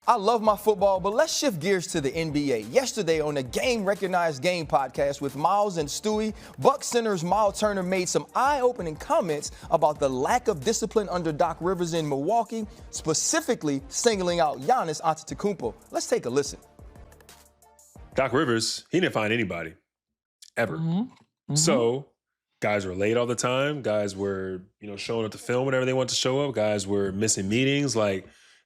I love my football, but let's shift gears to the NBA. Yesterday on the Game Recognized Game podcast with Myles and Stewie, Bucks center's Myles Turner made some eye-opening comments about the lack of discipline under Doc Rivers in Milwaukee, specifically singling out Giannis Antetokounmpo. Let's take a listen. Doc Rivers, he didn't find anybody, ever. So guys were late all the time. Guys were, showing up to film whenever they wanted to show up. Guys were missing meetings.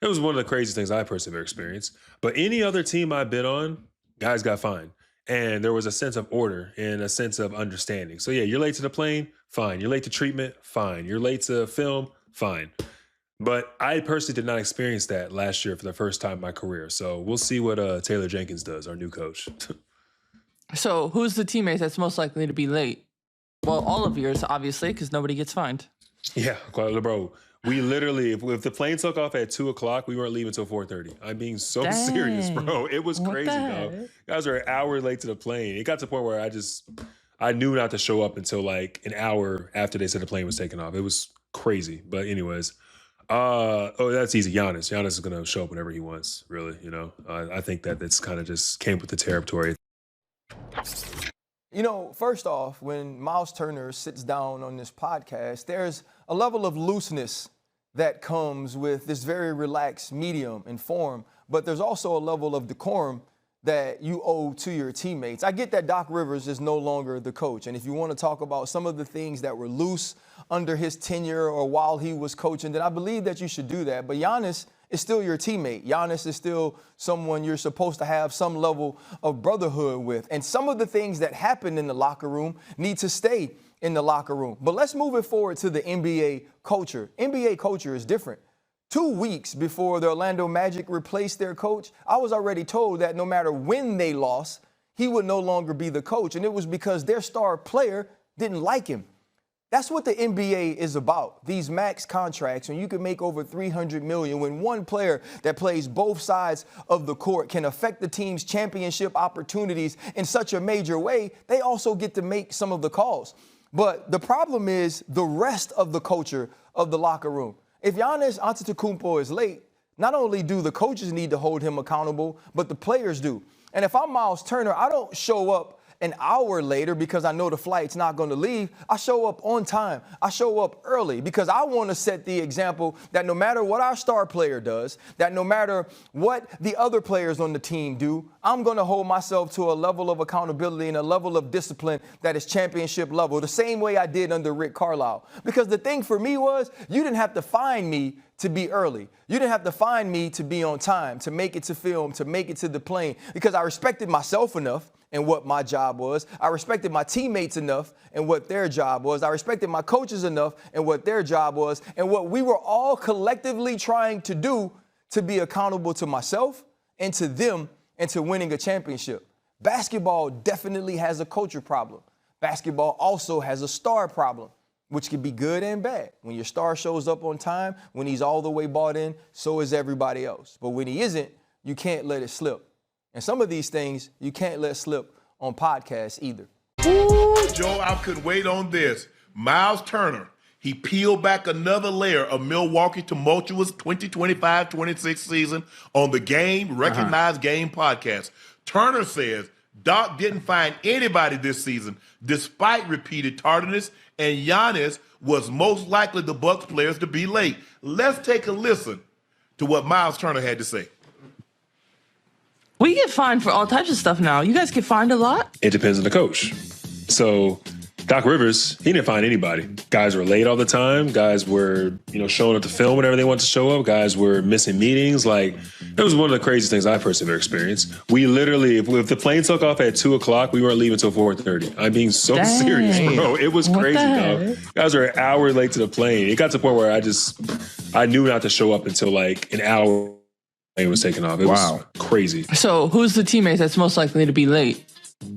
It was one of the craziest things I personally ever experienced. But any other team I've been on, guys got fined. And there was a sense of order and a sense of understanding. So yeah, you're late to the plane, fine. You're late to treatment, fine. You're late to film, fine. But I personally did not experience that last year for the first time in my career. So we'll see what Taylor Jenkins does, our new coach. So who's the teammate that's most likely to be late? Well, all of yours, obviously, because nobody gets fined. Yeah, bro. We literally, if the plane took off at 2 o'clock, we weren't leaving until 4:30. I'm being so serious, bro. It was crazy, dog. Guys were an hour late to the plane. It got to the point where I knew not to show up until like an hour after they said the plane was taking off. It was crazy. But anyways, that's easy. Giannis is going to show up whenever he wants, really. I think that it's kind of just came with the territory. First off, when Myles Turner sits down on this podcast, there's a level of looseness that comes with this very relaxed medium and form, but there's also a level of decorum that you owe to your teammates. I get that Doc Rivers is no longer the coach, and if you want to talk about some of the things that were loose under his tenure or while he was coaching, then I believe that you should do that. But Giannis is still your teammate. Giannis is still someone you're supposed to have some level of brotherhood with. And some of the things that happen in the locker room need to stay in the locker room. But let's move it forward to the NBA culture. NBA culture is different. 2 weeks before the Orlando Magic replaced their coach, I was already told that no matter when they lost, he would no longer be the coach. And it was because their star player didn't like him. That's what the NBA is about, these max contracts, when you can make over $300 million, when one player that plays both sides of the court can affect the team's championship opportunities in such a major way, they also get to make some of the calls. But the problem is the rest of the culture of the locker room. If Giannis Antetokounmpo is late, not only do the coaches need to hold him accountable, but the players do. And if I'm Myles Turner, I don't show up an hour later because I know the flight's not going to leave. I show up on time. I show up early because I want to set the example that no matter what our star player does, that no matter what the other players on the team do, I'm going to hold myself to a level of accountability and a level of discipline that is championship level, the same way I did under Rick Carlisle. Because the thing for me was, you didn't have to find me to be early. You didn't have to find me to be on time, to make it to film, to make it to the plane, because I respected myself enough and what my job was. I respected my teammates enough and what their job was. I respected my coaches enough and what their job was, and what we were all collectively trying to do to be accountable to myself and to them and to winning a championship. Basketball definitely has a culture problem. Basketball also has a star problem, which can be good and bad. When your star shows up on time, when he's all the way bought in, so is everybody else. But when he isn't, you can't let it slip. And some of these things you can't let slip on podcasts either. Ooh, Joe, I couldn't wait on this. Myles Turner, he peeled back another layer of Milwaukee tumultuous 2025-26 season on the Game Recognized Game podcast. Turner says Doc didn't find anybody this season despite repeated tardiness, and Giannis was most likely the Bucks players to be late. Let's take a listen to what Myles Turner had to say. We get fined for all types of stuff now. You guys get fined a lot? It depends on the coach. So Doc Rivers, he didn't find anybody. Guys were late all the time. Guys were, showing up to film whenever they wanted to show up. Guys were missing meetings. It was one of the craziest things I personally ever experienced. We literally, if the plane took off at 2 o'clock, we weren't leaving until 4:30. I'm being so serious, bro. It was crazy, dog. Guys were an hour late to the plane. It got to the point where I knew not to show up until like an hour it was taking off. It was crazy. So who's the teammate that's most likely to be late?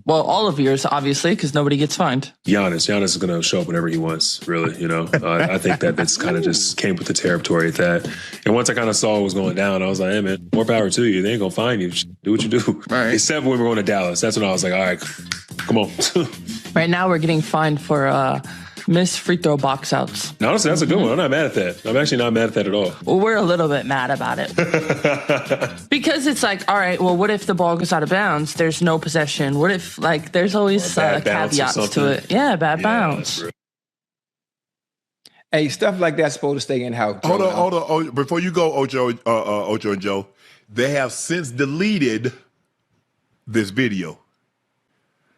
Well, all of yours, obviously, because nobody gets fined. Giannis is going to show up whenever he wants, really. I think that that's kind of just came with the territory at that. And once I kind of saw what was going down, I was like, hey, man, more power to you. They ain't going to find you. Just do what you do. Right. Except when we were going to Dallas. That's when I was like, all right, come on. Right now, we're getting fined for Miss free throw box outs. Now, honestly, that's a good one. I'm not mad at that. I'm actually not mad at that at all. Well, we're a little bit mad about it. Because it's like, all right, well, what if the ball goes out of bounds? There's no possession. What if, like, there's always caveats to it. Yeah, bad bounce. Hey, stuff like that's supposed to stay in house. Hold on. Before you go, Ocho and Joe, they have since deleted this video.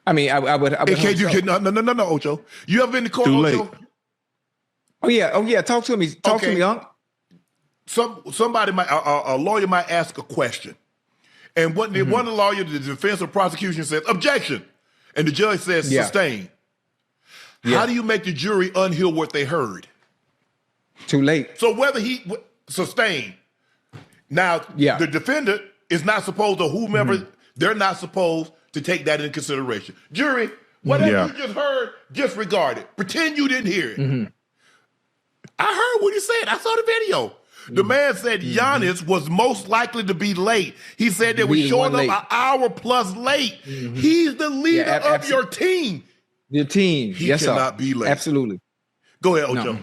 I mean, I would. No, Ocho. You ever been to court, Too Ocho? late. Oh yeah. Talk to me. Talk to me, Unc. Somebody might, a lawyer might ask a question, and one of the lawyers, the defense or prosecution says objection, and the judge says sustain. Yeah. How do you make the jury unhear what they heard? Too late. So whether he sustained, now the defendant is not supposed to whomever they're not supposed to take that into consideration. Jury, whatever you just heard, disregard it. Pretend you didn't hear it. I heard what he said. I saw the video. The man said Giannis was most likely to be late. He said they were showing up an hour plus late. He's the leader of your team. Your team. He cannot be late. Absolutely. Go ahead, Ocho.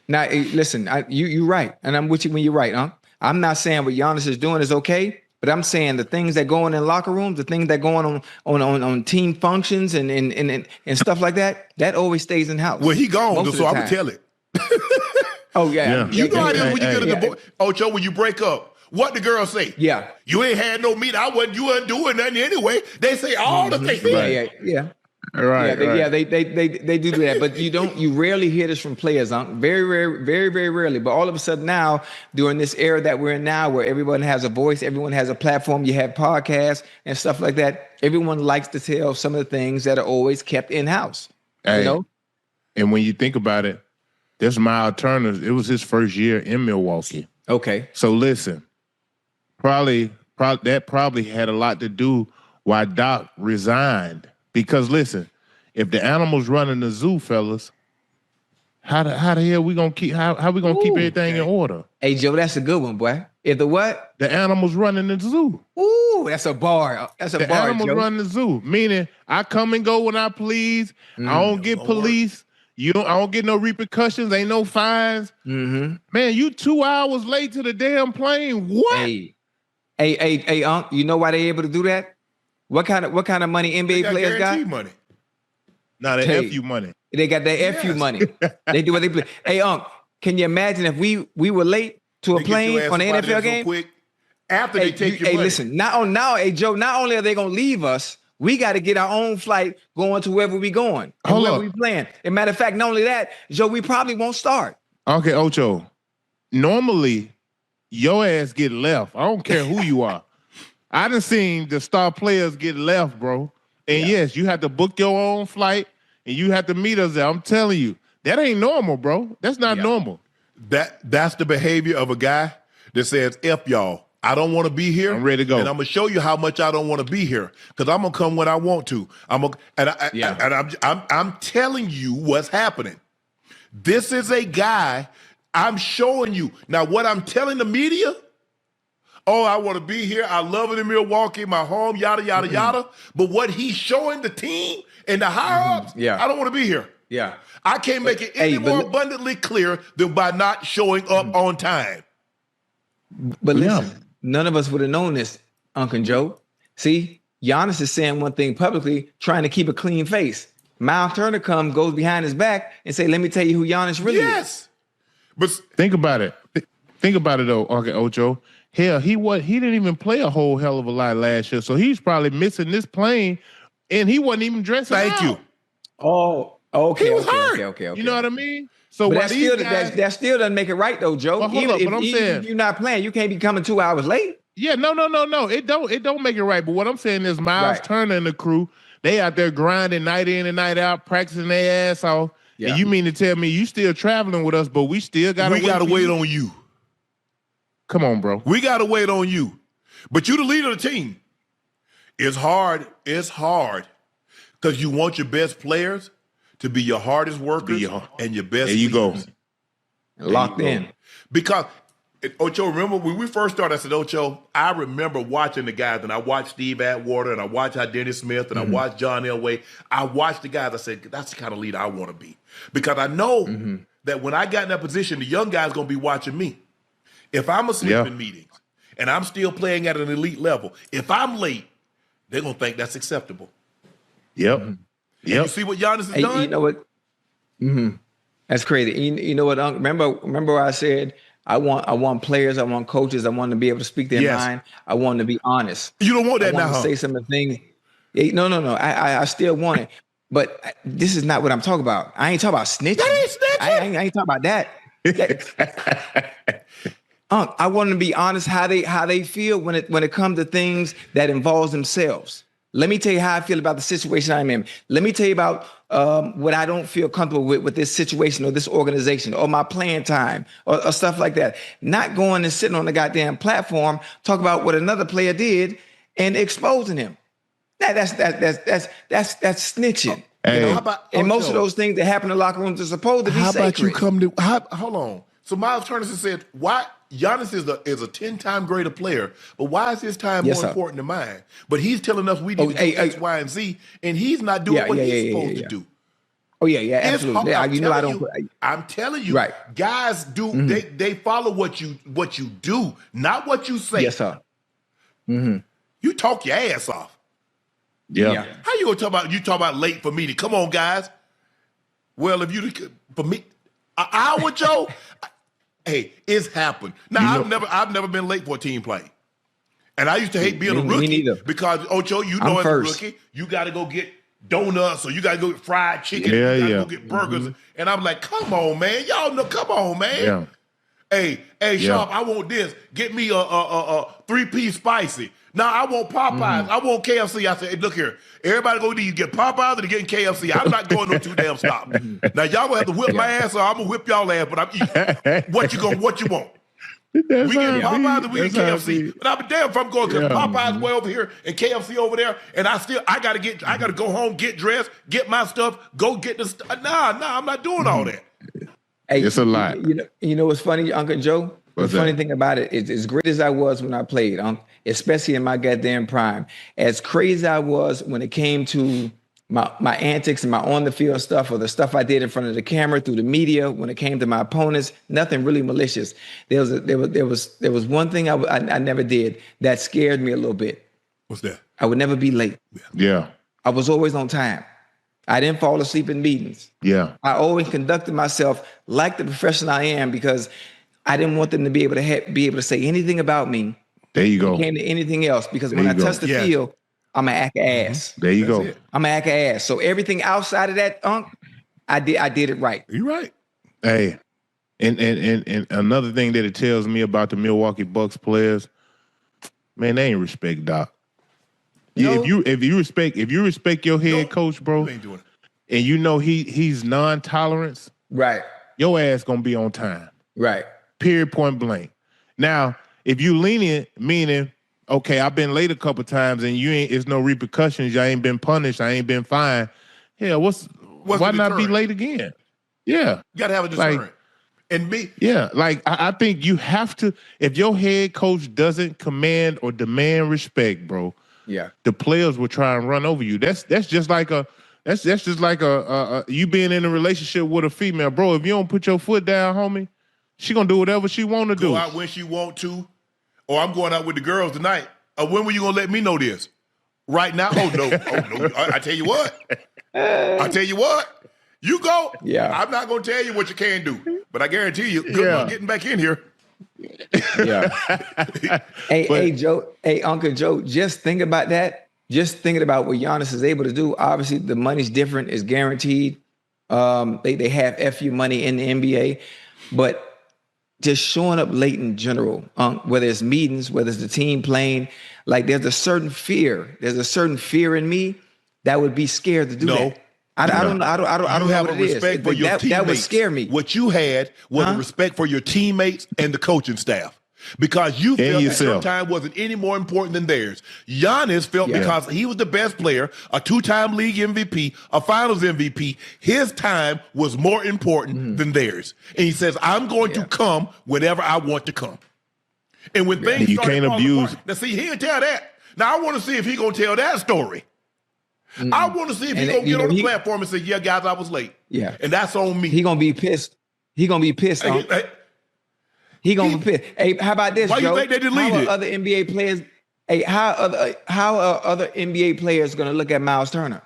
Now, listen, you're right. And I'm with you when you're right, huh? I'm not saying what Giannis is doing is okay, but I'm saying the things that go on in locker rooms, the things that go on team functions and stuff like that, that always stays in house. Well, he gone, so I would tell it. Oh, yeah. You know how it is when you get a divorce. Ocho, when you break up, what the girl say? Yeah. You ain't had no meat. You wasn't doing nothing anyway. They say all the things. Yeah. Right. They do that, but you rarely hear this from players, very rarely. But all of a sudden now, during this era that we're in now, where everyone has a voice, everyone has a platform, you have podcasts and stuff like that. Everyone likes to tell some of the things that are always kept in house. Hey, you know, and when you think about it, this Myles Turner, it was his first year in Milwaukee. Okay. So listen, that probably had a lot to do why Doc resigned. Because listen, if the animals running the zoo, fellas, how the hell we gonna keep how we gonna keep everything in order? Hey Joe, that's a good one, boy. If the what? The animals running the zoo. Ooh, that's a bar. That's a the bar. The animals Joe. run the zoo, meaning I come and go when I please. I don't get police. I don't get no repercussions. Ain't no fines. Man, you 2 hours late to the damn plane. What? Hey, Unc, you know why they able to do that? What kind of money NBA players got? Money. Nah, they FU money. They got their FU money. They do what they play. Hey, Unc, can you imagine if we were late to a plane on an NFL game? Quick after they take your money. Hey, listen, Joe, not only are they gonna leave us, we got to get our own flight going to wherever we going and wherever we playing. As a matter of fact, not only that, Joe, we probably won't start. Okay, Ocho. Normally, your ass get left. I don't care who you are. I done seen the star players get left, bro. And yes, you have to book your own flight and you have to meet us there. I'm telling you, that ain't normal, bro. That's not normal. That's the behavior of a guy that says, F y'all. I don't want to be here. I'm ready to go. And I'm going to show you how much I don't want to be here because I'm going to come when I want to. I'm telling you what's happening. This is a guy I'm showing you. Now, what I'm telling the media, I want to be here. I love it in Milwaukee, my home, yada, yada, yada. But what he's showing the team and the higher-ups, I don't want to be here. Yeah. I can't make it any more abundantly clear than by not showing up on time. But listen, none of us would have known this, Uncle Joe. See, Giannis is saying one thing publicly, trying to keep a clean face. Myles Turner goes behind his back and say, let me tell you who Giannis really is. But think about it. Think about it, though, okay, Ocho. Hell, he didn't even play a whole hell of a lot last year, so he's probably missing this plane, and he wasn't even dressing Thank you. Oh, okay. He was hurt. Okay. You know what I mean? So but that still doesn't make it right, though, Joe. But hold up, but I'm saying, if you're not playing, you can't be coming 2 hours late. Yeah, no. It don't make it right. But what I'm saying is Myles Turner and the crew, they out there grinding night in and night out, practicing their ass off. Yeah. And you mean to tell me you still traveling with us, but we still gotta wait on you. Come on, bro. We gotta wait on you. But you the leader of the team. It's hard. It's hard. Because you want your best players to be your hardest workers and your best. There you go. Locked in. Because Ocho, remember when we first started, I said, Ocho, I remember watching the guys, and I watched Steve Atwater, and I watched Dennis Smith, and I watched John Elway. I watched the guys. I said, that's the kind of leader I want to be. Because I know that when I got in that position, the young guys going to be watching me. If I'm asleep in meetings, and I'm still playing at an elite level, if I'm late, they're going to think that's acceptable. Yep. You see what Giannis has done? You know what? That's crazy. You know what? Remember what I said? I want players. I want coaches. I want them to be able to speak their mind. I want them to be honest. You don't want that I want now, to say some of the things. No. I still want it. But this is not what I'm talking about. I ain't talking about snitching. That ain't snitching. I ain't talking about that. I want them to be honest how they feel when it comes to things that involves themselves. Let me tell you how I feel about the situation I'm in. Let me tell you about what I don't feel comfortable with this situation or this organization or my playing time or stuff like that. Not going and sitting on the goddamn platform, talk about what another player did and exposing him. That's snitching. Hey. You know? How about, and most of Ocho, those things that happen in locker rooms are supposed to be how sacred. about you come to hold on. So Myles Turner said, why Giannis is a 10-time greater player, but why is his time more important than mine? But he's telling us we need to do X, Y, and Z, and he's not doing what he's supposed to do. Oh yeah, absolutely. I'm telling you, right. Guys do they follow what you do, not what you say. Yes, sir. You talk your ass off. Yeah. How you gonna talk about late for meeting? Come on, guys. Well, if you for me, an hour, Joe. Hey, it's happened. Now I've never been late for a team play, and I used to hate being a rookie because Ocho, as a rookie, you got to go get donuts or you got to go get fried chicken, you got to go get burgers, and I'm like, come on, man, y'all know, come on, man. Hey, Sharp, I want this. Get me a 3-piece spicy. Now I want Popeyes. I want KFC. I said, hey, look here. Everybody go to get Popeyes or getting KFC. I'm not going no 2 damn stops. Now y'all gonna have to whip my ass or I'm gonna whip y'all ass, but I'm eating. What you want? We get Popeyes and we get KFC. But I'll be damn if I'm going to Popeyes way over here and KFC over there, and I gotta go home, get dressed, get my stuff, go get the stuff. Nah, I'm not doing all that. Hey, it's a lot. You know what's funny, Uncle Joe? The funny thing about it is, as great as I was when I played, especially in my goddamn prime, as crazy as I was when it came to my antics and my on the field stuff or the stuff I did in front of the camera through the media, when it came to my opponents, nothing really malicious. There was one thing I never did that scared me a little bit. What's that? I would never be late. Yeah. I was always on time. I didn't fall asleep in meetings. Yeah. I always conducted myself like the professional I am because I didn't want them to be able to say anything about me. There you go. It came to anything else because when I touch the field, I'm gonna act ass. There you go. I'm gonna act ass. So everything outside of that, I did it right. You're right. Hey, and another thing that it tells me about the Milwaukee Bucks players, man, they ain't respect Doc. No. If you respect your head coach, bro, You ain't doing it. and you know he's non-tolerance, Right. your ass gonna be on time. Right. Period, point blank. Now, if you lenient, meaning, okay, I've been late a couple times and it's no repercussions, I ain't been punished, I ain't been fined. Yeah, why not be late again? Yeah. You gotta have a deterrent. And me. Yeah, like I think you have to, if your head coach doesn't command or demand respect, bro, the players will try and run over you. That's just like you being in a relationship with a female, bro. If you don't put your foot down, homie, she gonna do whatever she want to do. Go out when she want to, or I'm going out with the girls tonight. When were you gonna let me know this? Right now? Oh no! I tell you what. You go. Yeah. I'm not gonna tell you what you can do, but I guarantee you, good luck getting back in here. Yeah. Hey, Joe. Hey, Uncle Joe. Just think about that. Just thinking about what Giannis is able to do. Obviously, the money's different. It's guaranteed. They have FU money in the NBA, but just showing up late in general, whether it's meetings, whether it's the team playing, like there's a certain fear. There's a certain fear in me that would be scared to do that. I don't have a respect for your teammates. That would scare me. What you had was a respect for your teammates and the coaching staff. Because you felt that your time wasn't any more important than theirs. Giannis felt because he was the best player, a 2-time league MVP, a finals MVP, his time was more important than theirs. And he says, I'm going to come whenever I want to come. And when things You started can't falling abuse. apart, now see, he didn't tell that. Now I want to see if he gonna tell that story. I want to see if he gonna get on the platform and say, "Yeah, guys, I was late." Yeah, and that's on me. He gonna be pissed. He gonna be pissed. He gonna be pissed. Hey, how about this, Why Joe? you think they deleted How are it? other NBA players? Hey, how are other NBA players gonna look at Myles Turner?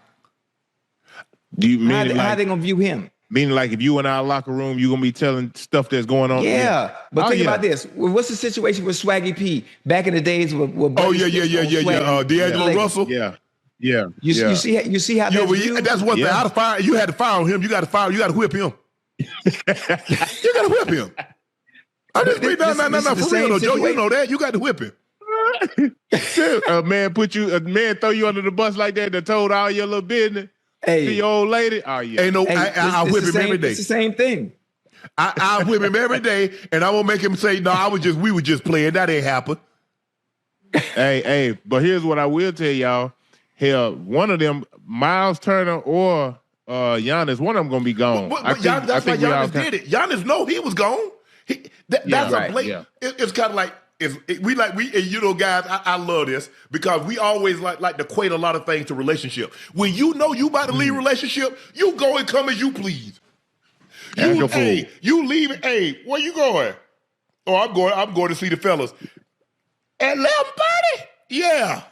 Do you mean How they gonna view him? Meaning like if you in our locker room, you're gonna be telling stuff that's going on. Yeah, but think about this. What's the situation with Swaggy P back in the days with Oh yeah. D'Angelo Russell. Yeah. You see how that's viewed? That's one thing. I'd have fired. You had to fire him. You got to fire. You got to whip him. You got to whip him. I just mean no for real though, Joe. You know that you got to whip him. A man throw you under the bus like that told all your little business to your old lady. Oh yeah. Ain't no. I whip him every day. It's the same thing. I whip him every day, and I won't make him say, "No, we were just playing. That ain't happen." Hey, but here's what I will tell y'all. Hell, one of them, Myles Turner or Giannis, one of them gonna be gone. That's why Giannis did it. Giannis know he was gone. That's a blatant. It's kind of like guys. I love this because we always like to equate a lot of things to relationship. When you know you about to leave relationship, you go and come as you please. You leave it. Hey, where you going? Oh, I'm going to see the fellas at 11:30. Yeah.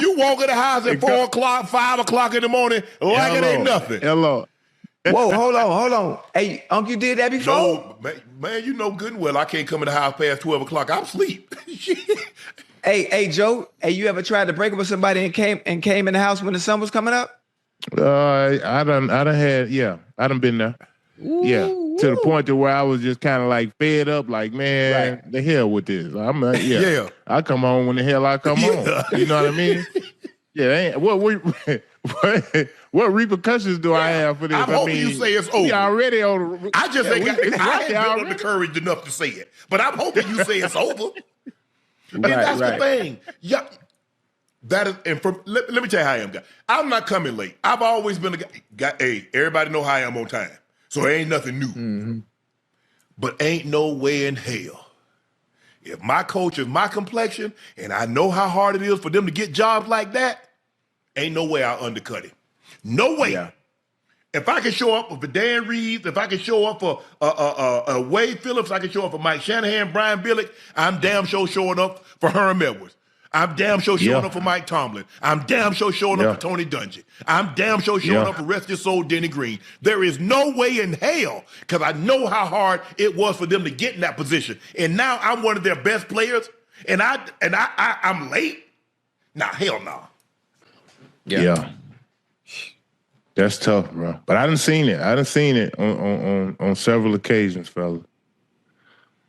You walk in the house at 4 o'clock, 5 o'clock in the morning like it ain't nothing. Hello. Whoa, hold on. Hey, Unc, you did that before? No, man, you know good and well I can't come in the house past 12 o'clock. I'm asleep. Hey, Joe. Hey, you ever tried to break up with somebody and came in the house when the sun was coming up? I done been there. Ooh, yeah. To the point to where I was just kind of like fed up, like, man, the hell with this. I'm like, I come on when the hell I come on. You know what I mean? Yeah, what repercussions do I have for this? I'm hoping you say it's over. We already on. I just ain't built the courage enough to say it, but I'm hoping you say it's over. And that's the thing. Yeah, that is. And let me tell you how I am, guy. I'm not coming late. I've always been a guy. Hey, everybody know how I am on time, so it ain't nothing new. Mm-hmm. But ain't no way in hell. If my coach is my complexion, and I know how hard it is for them to get jobs like that, ain't no way I'll undercut him. No way. Yeah. If I can show up for Dan Reeves, if I can show up for Wade Phillips, I can show up for Mike Shanahan, Brian Billick, I'm damn sure showing up for Herm Edwards. I'm damn sure showing up for Mike Tomlin. I'm damn sure showing up for Tony Dungy. I'm damn sure showing up for Rest Your Soul, Denny Green. There is no way in hell, because I know how hard it was for them to get in that position. And now I'm one of their best players, and I'm late? Nah, hell no. Yeah. That's tough, bro. But I done seen it. On several occasions, fella.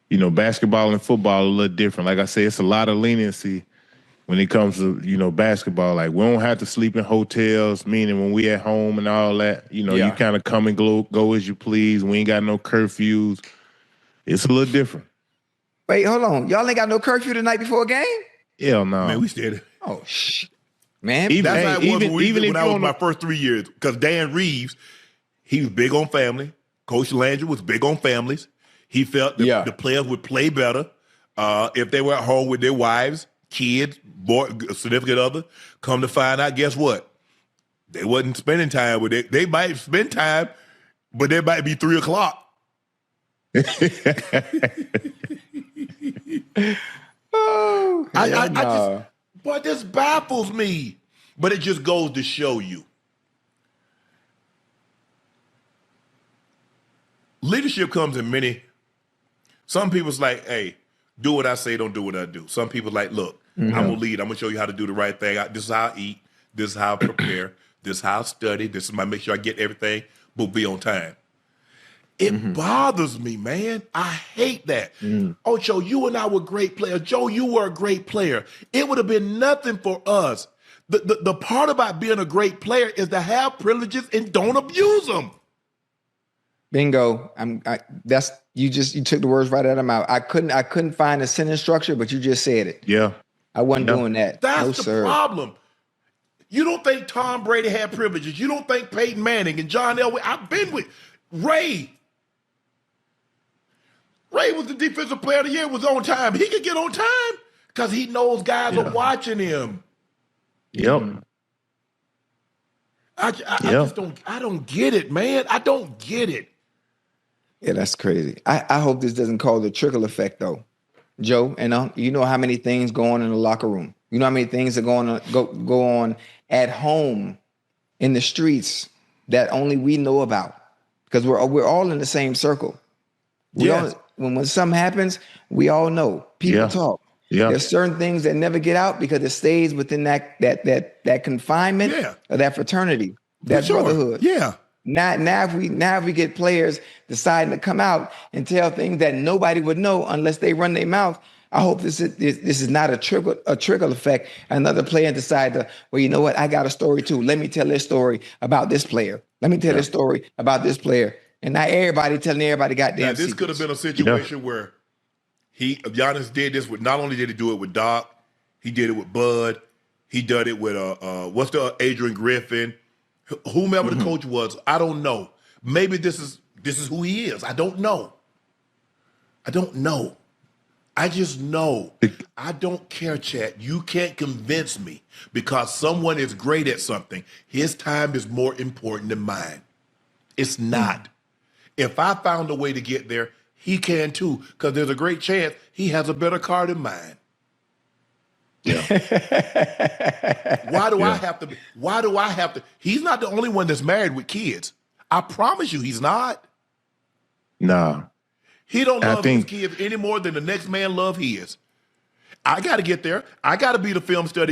You know, basketball and football are a little different. Like I say, it's a lot of leniency when it comes to, basketball. Like, we don't have to sleep in hotels, meaning when we at home and all that, you kind of come and go as you please. We ain't got no curfews. It's a little different. Wait, hold on. Y'all ain't got no curfew the night before a game? Hell no. Man, we stayed. Oh, shit. Man, that's how it was when I was my first 3 years. Because Dan Reeves, he was big on family. Coach Landry was big on families. He felt the players would play better if they were at home with their wives, kids, significant other. Come to find out, guess what? They wasn't spending time with it. They might spend time, but they might be 3 o'clock. But this baffles me. But it just goes to show you. Leadership comes in many. Some people's like, hey, do what I say, don't do what I do. Some people like, look, I'm going to lead. I'm going to show you how to do the right thing. This is how I eat. This is how I prepare. This is how I study. This is my make sure I get everything, but be on time. It bothers me, man. I hate that. Oh, Joe, you and I were great players. Joe, you were a great player. It would have been nothing for us. The part about being a great player is to have privileges and don't abuse them. Bingo. You took the words right out of my mouth. I couldn't find a sentence structure, but you just said it. Yeah. I wasn't doing that. That's the problem. You don't think Tom Brady had privileges. You don't think Peyton Manning and John Elway. I've been with Ray. Ray was the defensive player of the year, was on time. He could get on time because he knows guys are watching him. Yep. I just don't get it, man. I don't get it. Yeah, that's crazy. I hope this doesn't cause a trickle effect, though, Joe. And you know how many things go on in the locker room. You know how many things are go on at home, in the streets that only we know about, because we're all in the same circle. When something happens, we all know. People talk. Yeah. There's certain things that never get out because it stays within that confinement or that fraternity, that brotherhood. Yeah. Now if we get players deciding to come out and tell things that nobody would know unless they run their mouth. I hope this is not a trickle effect. Another player decide to, well, you know what? I got a story too. Let me tell this story about this player. Let me tell this story about this player. And now everybody telling everybody goddamn Now, this could have been a situation where Giannis did this with, not only did he do it with Doc, he did it with Bud, he did it with what's the Adrian Griffin, whomever the coach was. I don't know. Maybe this is who he is. I don't know. I just know. I don't care, Chat. You can't convince me because someone is great at something. His time is more important than mine. It's not. If I found a way to get there, he can too, because there's a great chance he has a better car than mine. Yeah. Why do I have to? He's not the only one that's married with kids. I promise you he's not. Nah. He don't love his kids any more than the next man love his. I got to get there. I got to be the film study